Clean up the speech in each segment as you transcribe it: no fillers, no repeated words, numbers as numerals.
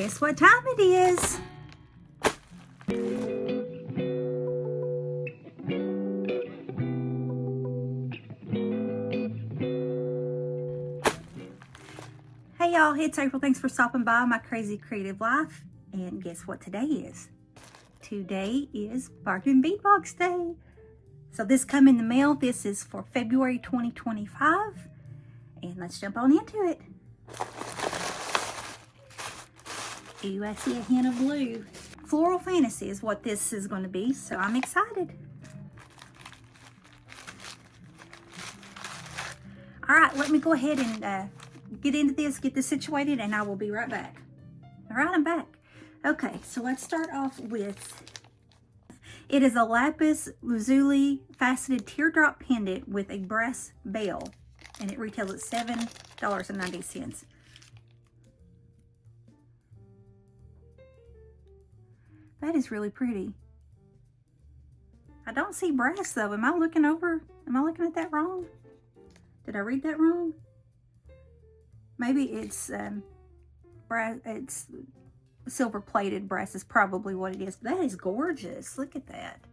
Guess what time it is? Hey y'all, it's April. Thanks for stopping by my crazy creative life. And guess what today is? Today is Bargain Bead Box Day. So this come in the mail. This is for February 2025. And let's jump on into it. Ooh, I see a hint of blue. Floral Fantasy is what this is going to be, so I'm excited. All right, let me go ahead and get into this, get this situated, and I will be right back. All right, I'm back. Okay, so let's start off with, it is a lapis lazuli faceted teardrop pendant with a brass bell, and it retails at $7.90. That is really pretty. I don't see brass though. Am I looking at that wrong? Did I read that wrong? Maybe it's brass, it's silver plated brass is probably what it is. That is gorgeous. Look at that.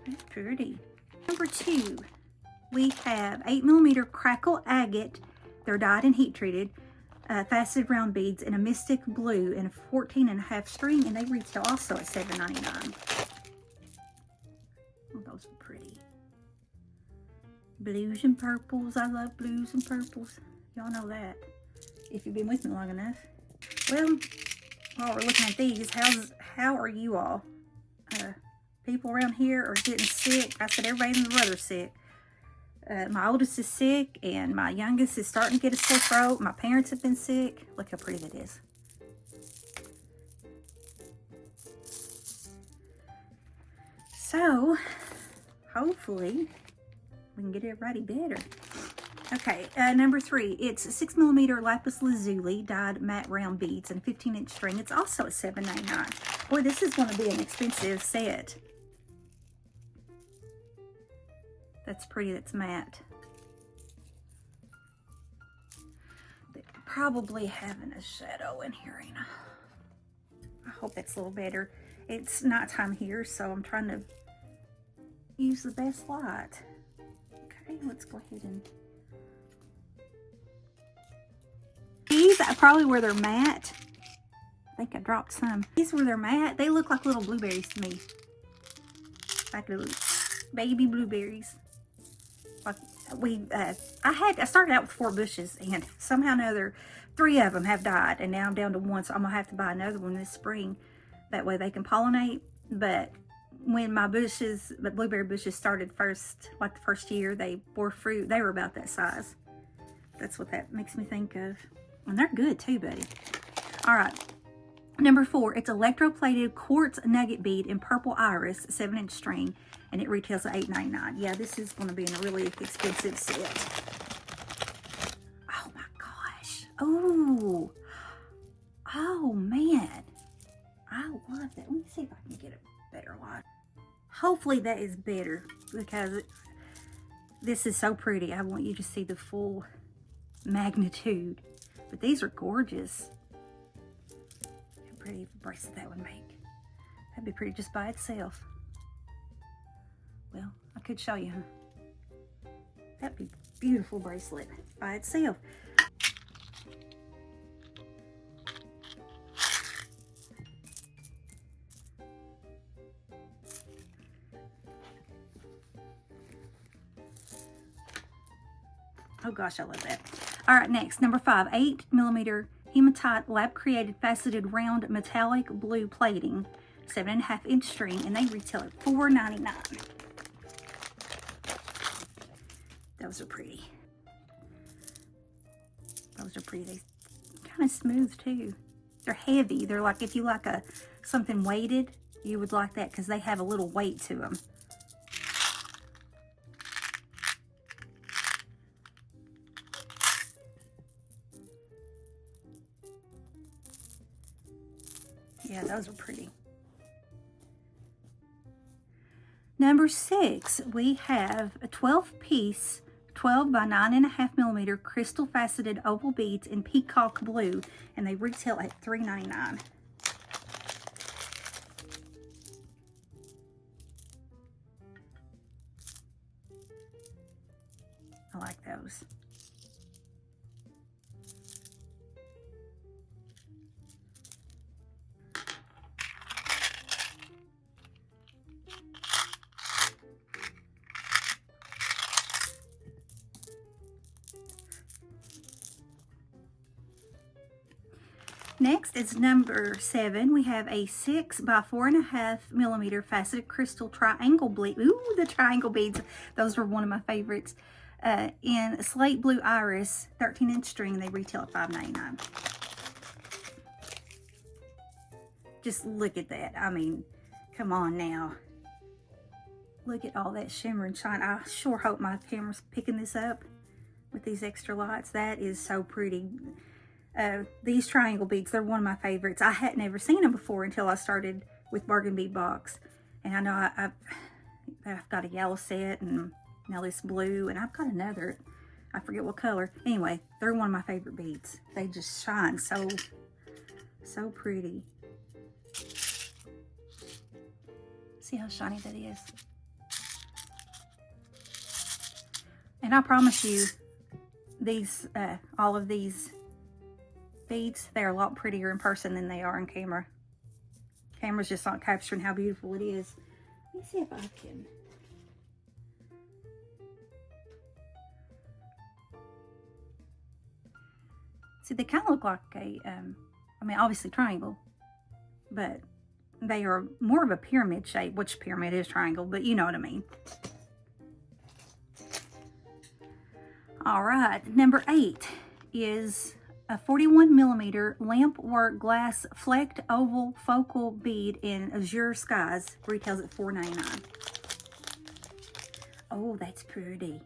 That's pretty. Number 2, we have 8mm crackle agate. They're dyed and heat treated. Faceted round beads in a mystic blue and a 14.5 string, and they retail also at $7.99. Oh, those are pretty. Blues and purples. I love blues and purples. Y'all know that if you've been with me long enough. Well, while we're looking at these, how are you all? People around here are getting sick. I said everybody and their brother's sick. My oldest is sick, and my youngest is starting to get a sore throat. My parents have been sick. Look how pretty that is. So, hopefully, we can get everybody better. Okay, number 3. It's 6mm lapis lazuli dyed matte round beads and 15-inch string. It's also at $7.99. Boy, this is going to be an expensive set. That's pretty, that's matte. They're probably having a shadow in here, ain't I hope that's a little better. It's nighttime here, so I'm trying to use the best light. Okay, let's go ahead and... These are probably where they're matte. I think I dropped some. These were they're matte. They look like little blueberries to me. Like little baby blueberries. I started out with 4 bushes, and somehow or another 3 of them have died, and now I'm down to 1, so I'm gonna have to buy another one this spring. That way they can pollinate. But when my blueberry bushes started first, like the first year they bore fruit, they were about that size. That's what that makes me think of. And they're good too, buddy. All right. Number 4, it's electroplated quartz nugget bead in purple iris, 7-inch string, and it retails at $8.99. Yeah, this is going to be in a really expensive set. Oh my gosh. Oh. Oh man. I love that. Let me see if I can get a better light. Hopefully that is better, because this is so pretty. I want you to see the full magnitude. But these are gorgeous. Pretty bracelet that would make. That'd be pretty just by itself. Well, I could show you, huh? That'd be a beautiful bracelet by itself. Oh gosh, I love that. All right, next, number 5, 8mm hematite lab created faceted round metallic blue plating, 7.5-inch string, and they retail at $4.99. Those are pretty. Those are pretty. They're kind of smooth too. They're heavy. They're like, if you like something weighted, you would like that, because they have a little weight to them. Yeah, those are pretty. Number 6, we have a 12-piece 12 by 9.5 millimeter crystal faceted oval beads in peacock blue, and they retail at $3.99. I like those. Next is number 7. We have a 6 by 4.5 millimeter faceted crystal triangle bead. Ooh, the triangle beads. Those were one of my favorites. In slate blue iris, 13-inch string. They retail at $5.99. Just look at that. I mean, come on now. Look at all that shimmer and shine. I sure hope my camera's picking this up with these extra lights. That is so pretty. These triangle beads, they're one of my favorites. I hadn't ever seen them before until I started with Bargain Bead Box. And I know I've got a yellow set, and now this blue, and I've got another, I forget what color. Anyway, they're one of my favorite beads. They just shine so pretty. See how shiny that is? And I promise you, these, all of these beads, they're a lot prettier in person than they are in camera. Camera's just not capturing how beautiful it is. Let me see if I can. See, they kind of look like a, I mean, obviously triangle, but they are more of a pyramid shape, which pyramid is triangle, but you know what I mean. All right, number 8 is a 41 millimeter lamp work glass flecked oval focal bead in azure skies. Retails at $4.99. Oh, that's pretty.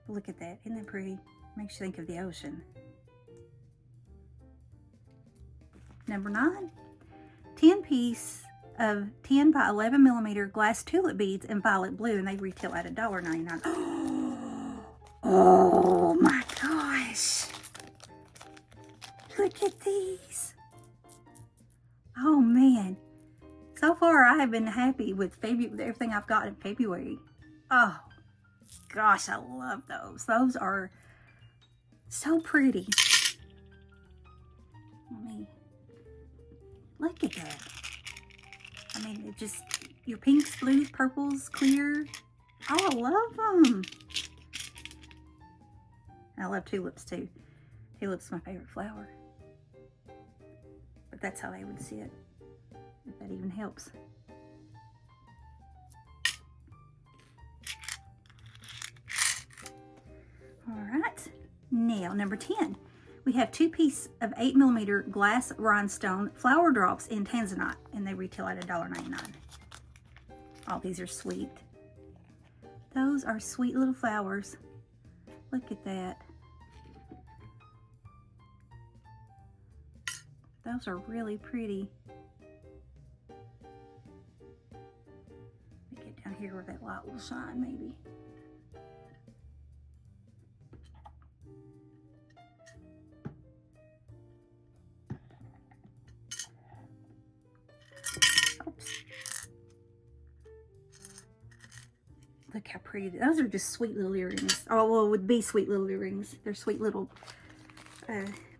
Look at that. Isn't that pretty? Makes you think of the ocean. Number 9, 10 piece of 10 by 11 millimeter glass tulip beads in violet blue, and they retail at $1.99. Oh my gosh. Look at these. Oh man. So far I have been happy with everything I've got in February. Oh gosh, I love those. Those are so pretty. Look at that. I mean, it just, your pinks, blues, purples, clear. Oh, I love them. I love tulips too. Tulips my favorite flower. But that's how they would sit, if that even helps. All right, now number 10. We have 2 pieces of 8 millimeter glass rhinestone flower drops in tanzanite, and they retail at $1.99. Oh, these are sweet. Those are sweet little flowers. Look at that. Those are really pretty. Let me get down here where that light will shine, maybe. Look how pretty. Those are just sweet little earrings. Oh, well, it would be sweet little earrings. They're sweet little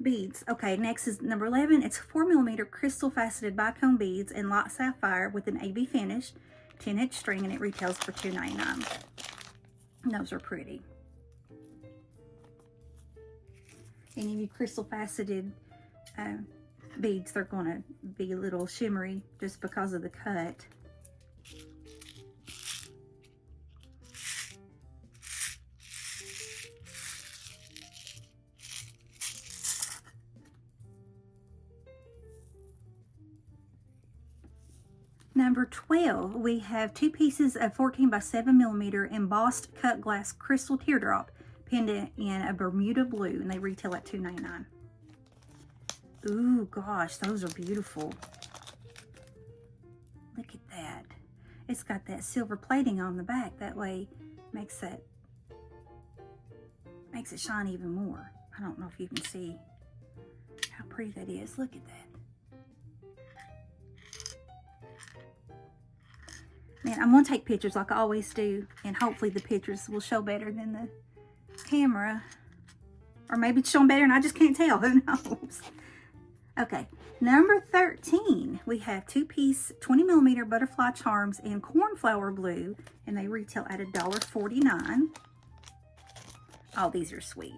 beads. Okay, next is number 11. It's 4 millimeter crystal faceted bicone beads in light sapphire with an AB finish, 10-inch string, and it retails for $2.99. Those are pretty. Any of you crystal faceted beads, they're going to be a little shimmery just because of the cut. Number 12, we have 2 pieces of 14 by 7 millimeter embossed cut glass crystal teardrop pendant in a Bermuda blue, and they retail at $2.99. Ooh, gosh, those are beautiful. Look at that. It's got that silver plating on the back. That way makes that Makes it shine even more. I don't know if you can see how pretty that is. Look at that. Man, I'm going to take pictures like I always do, and hopefully the pictures will show better than the camera. Or maybe it's showing better and I just can't tell. Who knows? Okay, number 13. We have 2-piece 20mm butterfly charms in cornflower blue, and they retail at $1.49. Oh, these are sweet.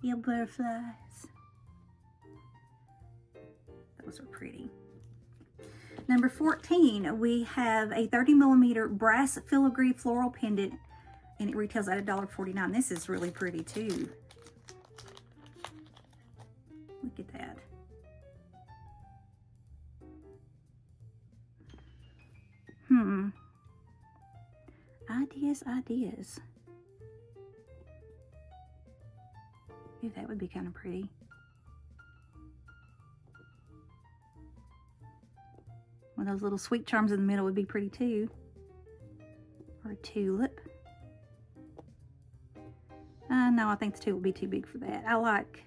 Yeah, butterflies. Those are pretty. Number 14, we have a 30mm brass filigree floral pendant, and it retails at $1.49. This is really pretty too. Look at that. Ideas. Ooh, that would be kind of pretty. One of those little sweet charms in the middle would be pretty too. Or a tulip. No, I think the tulip would be too big for that. I liked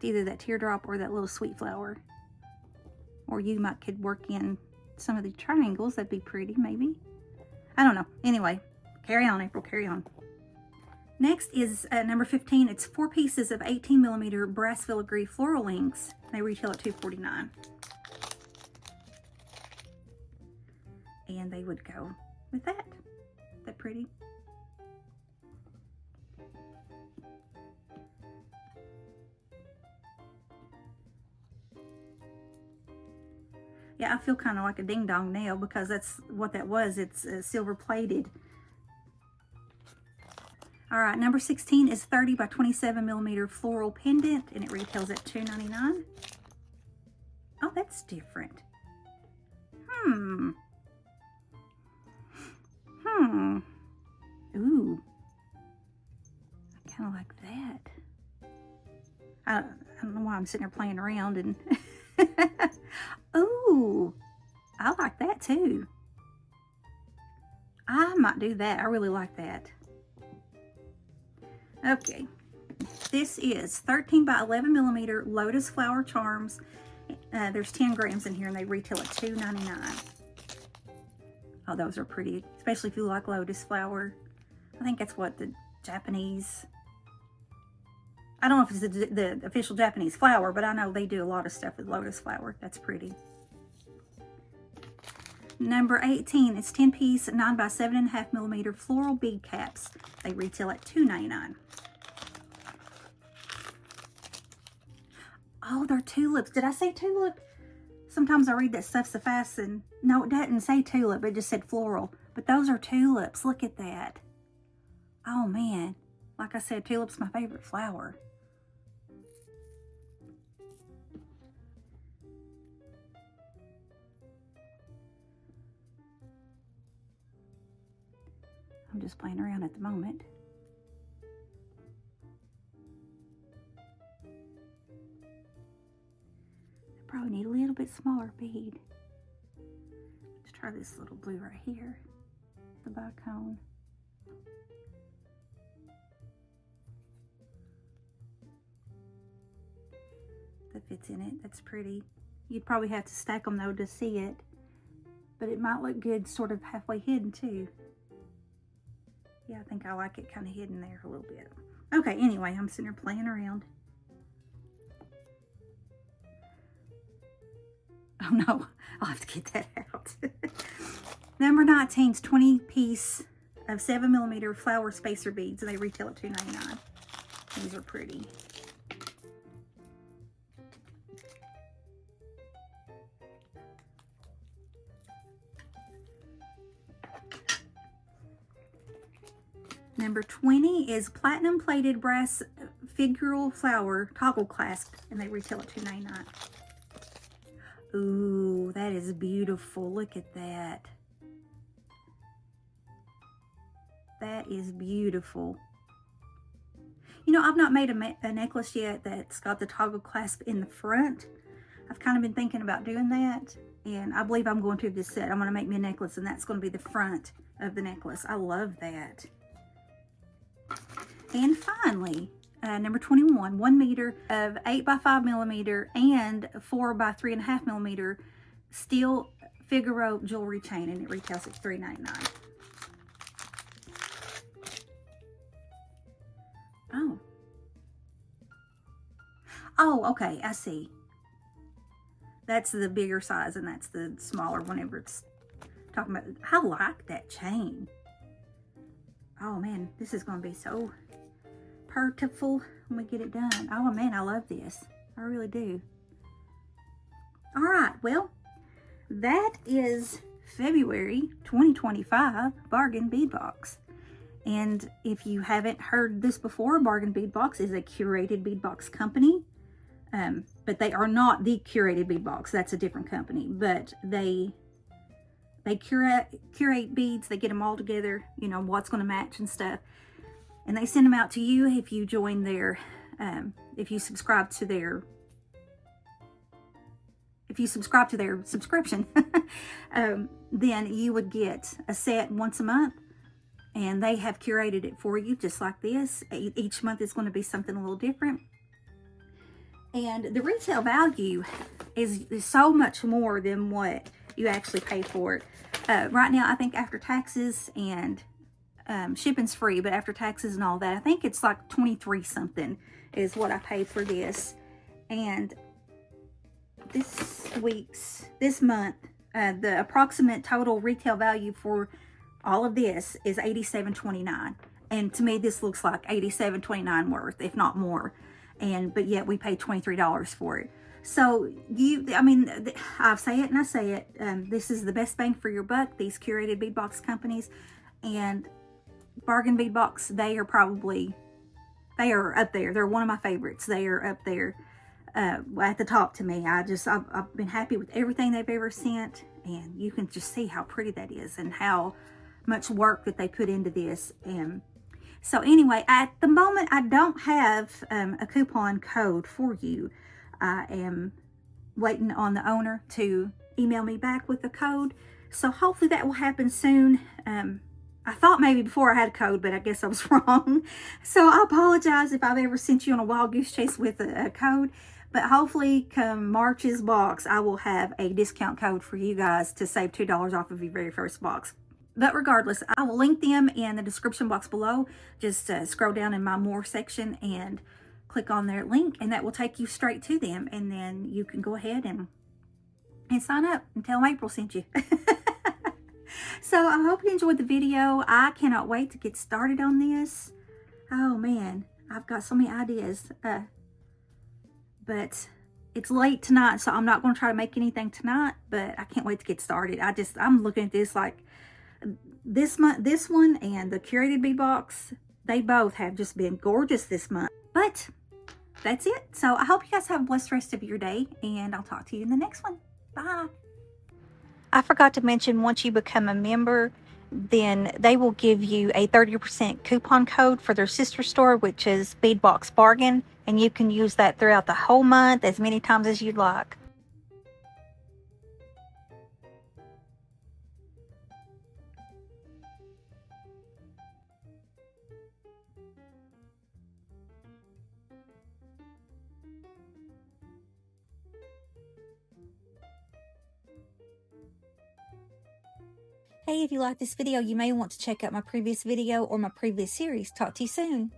either that teardrop or that little sweet flower. Or you could work in some of the triangles. That'd be pretty, maybe. I don't know. Anyway, carry on, April, carry on. Next is number 15. It's 4 pieces of 18mm brass filigree floral links. They retail at $2.49. And they would go with that. Is that pretty? Yeah, I feel kind of like a ding-dong nail because that's what that was. It's silver plated. All right, number 16 is 30 by 27mm floral pendant, and it retails at $2.99. Oh, that's different. Ooh. I kind of like that. I don't know why I'm sitting there playing around and... Ooh, I like that too. I might do that. I really like that. Okay, this is 13 by 11mm lotus flower charms. There's 10 grams in here and they retail at $2.99. Oh, those are pretty, especially if you like lotus flower. I think that's what the Japanese, I don't know if it's the official Japanese flower, but I know they do a lot of stuff with lotus flower. That's pretty. Number 18, it's 10-piece 9 by 7.5mm floral bead caps. They retail at $2.99. Oh, they're tulips. Did I say tulip? Sometimes I read that stuff so fast and no, it doesn't say tulip. It just said floral. But those are tulips. Look at that. Oh, man. Like I said, tulip's my favorite flower. I'm just playing around at the moment. I probably need a little bit smaller bead. Let's try this little blue right here, the bicone. That fits in it. That's pretty. You'd probably have to stack them though to see it, but it might look good sort of halfway hidden too. Yeah, I think I like it kind of hidden there a little bit. Okay, anyway, I'm sitting here playing around. Oh no, I'll have to get that out. Number 19 is 20-piece of 7mm flower spacer beads, and they retail at $2.99. These are pretty. Number 20 is platinum plated brass figural flower toggle clasp, and they retail at $2.99. Ooh, that is beautiful. Look at that. That is beautiful. You know, I've not made a necklace yet that's got the toggle clasp in the front. I've kind of been thinking about doing that, and I believe I'm going to this set. I'm going to make me a necklace, and that's going to be the front of the necklace. I love that. And finally, number 21, 1 meter of 8 by 5 millimeter and 4 by 3.5 millimeter steel Figaro jewelry chain, and it retails at $3.99. Oh, okay, I see. That's the bigger size, and that's the smaller whenever it's talking about. I like that chain. Oh man, this is going to be so beautiful when we get it done. Oh man, I love this. I really do. All right, well, that is February 2025 Bargain Bead Box. And if you haven't heard this before, Bargain Bead Box is a curated bead box company. But they are not the curated bead box. That's a different company. But they curate beads. They get them all together, you know, what's going to match and stuff. And they send them out to you if you join their, if you subscribe to their subscription, then you would get a set once a month. And they have curated it for you just like this. Each month is going to be something a little different. And the retail value is so much more than what you actually pay for it. Right now, I think after taxes and shipping's free, but after taxes and all that, I think it's like 23 something is what I paid for this. And this month, the approximate total retail value for all of this is $87.29. And to me, this looks like $87.29 worth, if not more. But yet we paid $23 for it. So I say it and I say it. This is the best bang for your buck. These curated bead box companies and Bargain Bead Box, they are up there. They're one of my favorites. They are up there at the top to me. I've been happy with everything they've ever sent, and you can just see how pretty that is and how much work that they put into this. So anyway, at the moment, I don't have a coupon code for you. I am waiting on the owner to email me back with the code. So hopefully that will happen soon. I thought maybe before I had a code, but I guess I was wrong. So I apologize if I've ever sent you on a wild goose chase with a code. But hopefully come March's box, I will have a discount code for you guys to save $2 off of your very first box. But regardless, I will link them in the description box below. Just scroll down in my more section and click on their link, and that will take you straight to them. And then you can go ahead and sign up and tell them April sent you. So I hope you enjoyed the video. I cannot wait to get started on this. Oh man, I've got so many ideas. But it's late tonight, so I'm not going to try to make anything tonight. But I can't wait to get started. I'm looking at this like, this one and the curated bead box, they both have just been gorgeous this month. But that's it. So I hope you guys have a blessed rest of your day, and I'll talk to you in the next one. Bye. I forgot to mention, once you become a member, then they will give you a 30% coupon code for their sister store, which is Bead Box Bargain, and you can use that throughout the whole month as many times as you'd like. Hey, if you like this video, you may want to check out my previous video or my previous series. Talk to you soon.